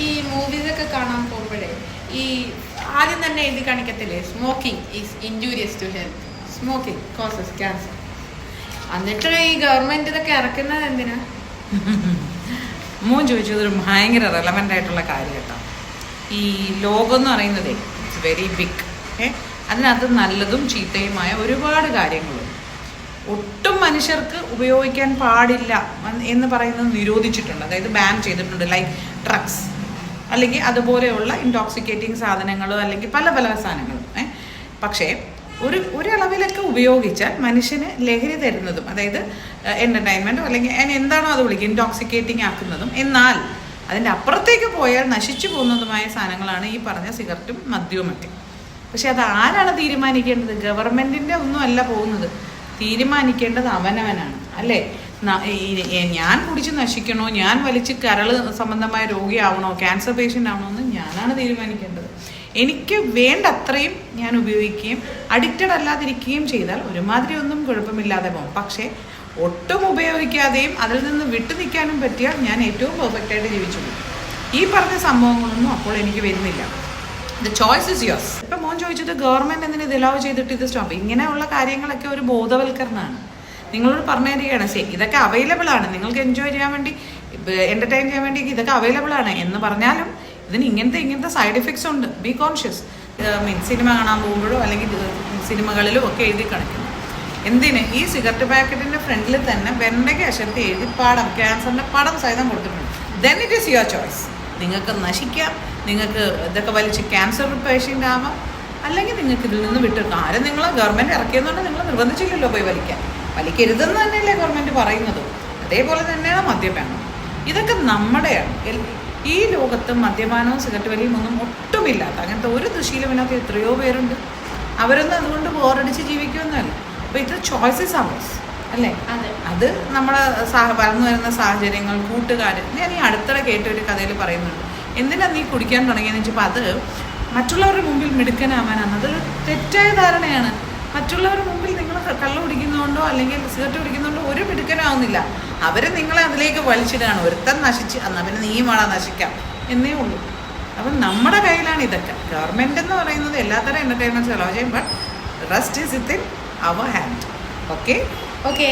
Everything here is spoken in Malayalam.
ഈ മൂവീസൊക്കെ കാണാൻ പോകുമ്പോഴേ ഈ ആദ്യം തന്നെ എഴുതി കാണിക്കത്തില്ലേ, smoking is injurious to health, smoking causes cancer. എന്നിട്ട് ഈ ഗവൺമെന്റ് ഇതൊക്കെ ഇറക്കുന്നത് എന്തിനാ? മോൻ ചോദിച്ചത് ഒരു ഭയങ്കര റെലവൻ്റ് ആയിട്ടുള്ള കാര്യം കേട്ടോ. ഈ ലോകം എന്ന് പറയുന്നത് ഇറ്റ്സ് വെരി ബിഗ്. അതിനകത്ത് നല്ലതും ചീത്തയുമായ ഒരുപാട് കാര്യങ്ങളുണ്ട്. ഒട്ടും മനുഷ്യർക്ക് ഉപയോഗിക്കാൻ പാടില്ല എന്ന് പറയുന്നത് നിരോധിച്ചിട്ടുണ്ട്, അതായത് ബാൻ ചെയ്തിട്ടുണ്ട്. ലൈക്ക് ഡ്രഗ്സ് അല്ലെങ്കിൽ അതുപോലെയുള്ള ഇൻടോക്സിക്കേറ്റിംഗ് സാധനങ്ങൾ അല്ലെങ്കിൽ പല പല സാധനങ്ങളും. പക്ഷേ ഒരളവിലൊക്കെ ഉപയോഗിച്ചാൽ മനുഷ്യന് ലഹരി തരുന്നതും, അതായത് എൻ്റർടൈൻമെൻറ്റോ അല്ലെങ്കിൽ എന്താണോ അത് വിളിക്കുക ഇൻടോക്സിക്കേറ്റിംഗ് ആക്കുന്നതും, എന്നാൽ അതിൻ്റെ അപ്പുറത്തേക്ക് പോയാൽ നശിച്ചു പോകുന്നതുമായ സാധനങ്ങളാണ് ഈ പറഞ്ഞ സിഗരറ്റും മദ്യവും മറ്റും. പക്ഷെ അത് ആരാണ് തീരുമാനിക്കേണ്ടത്? ഗവൺമെൻറ്റിൻ്റെ ഒന്നും അല്ല പോകുന്നത്. തീരുമാനിക്കേണ്ടത് അവനവനാണ്, അല്ലേ? ഞാൻ കുടിച്ച് നശിക്കണോ, ഞാൻ വലിച്ച് കരൾ സംബന്ധമായ രോഗിയാവണോ, ക്യാൻസർ പേഷ്യൻ്റ് ആവണോ എന്ന് ഞാനാണ് തീരുമാനിക്കേണ്ടത്. എനിക്ക് വേണ്ട അത്രയും ഞാൻ ഉപയോഗിക്കുകയും അഡിക്റ്റഡ് അല്ലാതിരിക്കുകയും ചെയ്താൽ ഒരുമാതിരി ഒന്നും കുഴപ്പമില്ലാതെ പോകും. പക്ഷേ ഒട്ടും ഉപയോഗിക്കാതെയും അതിൽ നിന്ന് വിട്ടു നിൽക്കാനും പറ്റിയാൽ ഞാൻ ഏറ്റവും പെർഫെക്റ്റായിട്ട് ജീവിച്ചു പോകും. ഈ പറഞ്ഞ സംഭവങ്ങളൊന്നും അപ്പോൾ എനിക്ക് വരുന്നില്ല. The choice is yours. ഇപ്പം മോൻ ചോദിച്ചത് ഗവൺമെൻറ് എന്തിന് ഇത് അലൗ ചെയ്തിട്ട് ഇത് സ്റ്റോപ്പ്? ഇങ്ങനെയുള്ള കാര്യങ്ങളൊക്കെ ഒരു ബോധവൽക്കരണമാണ്. നിങ്ങളോട് പറഞ്ഞു തരികയാണ്, ഇതൊക്കെ അവൈലബിൾ ആണ്, നിങ്ങൾക്ക് എൻജോയ് ചെയ്യാൻ വേണ്ടി, എൻ്റർടൈൻ ചെയ്യാൻ വേണ്ടി ഇതൊക്കെ അവൈലബിൾ ആണ് എന്ന് പറഞ്ഞാലും ഇതിന് ഇങ്ങനത്തെ സൈഡ് എഫക്ട്സ് ഉണ്ട്. B conscious. സിനിമ കാണാൻ പോകുമ്പോഴോ അല്ലെങ്കിൽ സിനിമകളിലും ഒക്കെ എഴുതി കാണിക്കുന്നു. എന്തിന്? ഈ സിഗരറ്റ് പാക്കറ്റിൻ്റെ ഫ്രണ്ടിൽ തന്നെ വെണ്ടയ്ക്ക് അക്ഷരത്തിൽ എഴുതി പടം, ക്യാൻസറിൻ്റെ പടം സഹിതം കൊടുത്തിട്ടുണ്ട്. Then it is your choice. നിങ്ങൾക്ക് നശിക്കാം, നിങ്ങൾക്ക് ഇതൊക്കെ വലിച്ച് ക്യാൻസർ പേഷ്യൻ്റ് ആവാം, അല്ലെങ്കിൽ നിങ്ങൾക്ക് ഇതിൽ നിന്ന് വിട്ടെടുക്കാം. ആരും നിങ്ങൾ ഗവൺമെൻറ് ഇറക്കിയെന്നുകൊണ്ട് നിങ്ങൾ നിർബന്ധിച്ചില്ലല്ലോ പോയി വലിക്കരുതെന്ന് തന്നെയല്ലേ ഗവൺമെൻറ് പറയുന്നത്. അതേപോലെ തന്നെയാണ് മദ്യപാനം. ഇതൊക്കെ നമ്മുടെയാണ്. ഈ ലോകത്ത് മദ്യപാനവും സിഗരറ്റ് വലിയും ഒന്നും ഒട്ടുമില്ലാത്ത അങ്ങനത്തെ ഒരു ദുശീലമില്ലാത്ത എത്രയോ പേരുണ്ട്. അവരൊന്നും അതുകൊണ്ട് ബോറടിച്ച് ജീവിക്കുമെന്നല്ല. അപ്പോൾ ഇത് ചോയ്സസ് അവേഴ്സ്, അല്ലേ? അത് നമ്മുടെ വളർന്നു വരുന്ന സാഹചര്യങ്ങൾ, കൂട്ടുകാർ. ഞാൻ ഈ അടുത്തിടെ കേട്ട ഒരു കഥയിൽ പറയുന്നുണ്ട്, എന്തിനാ നീ കുടിക്കാൻ തുടങ്ങിയെന്ന് വെച്ചപ്പോൾ അത് മറ്റുള്ളവരുടെ മുമ്പിൽ മിടുക്കനാവാനാണ്. അതൊരു തെറ്റായ ധാരണയാണ്. മറ്റുള്ളവരുടെ മുമ്പിൽ നിങ്ങൾ കള്ള് കുടിക്കുന്നതുകൊണ്ടോ അല്ലെങ്കിൽ സിഗരറ്റ് കുടിക്കുന്നതുകൊണ്ടോ ഒരു മിടുക്കനാവുന്നില്ല. അവർ നിങ്ങളെ അതിലേക്ക് വലിച്ചിടുകയാണ്. ഒരുത്തൻ നശിച്ച് എന്നാൽ പിന്നെ നീയും വേണം നശിക്കാം എന്നേ ഉള്ളൂ. അപ്പം നമ്മുടെ കയ്യിലാണ് ഇതൊക്കെ. ഗവൺമെൻറ് എന്ന് പറയുന്നത് എല്ലാത്തരം എൻ്റർടൈൻമെൻറ്റ്സ് അലോ ചെയ്യും, but rest is within our hand. Okay.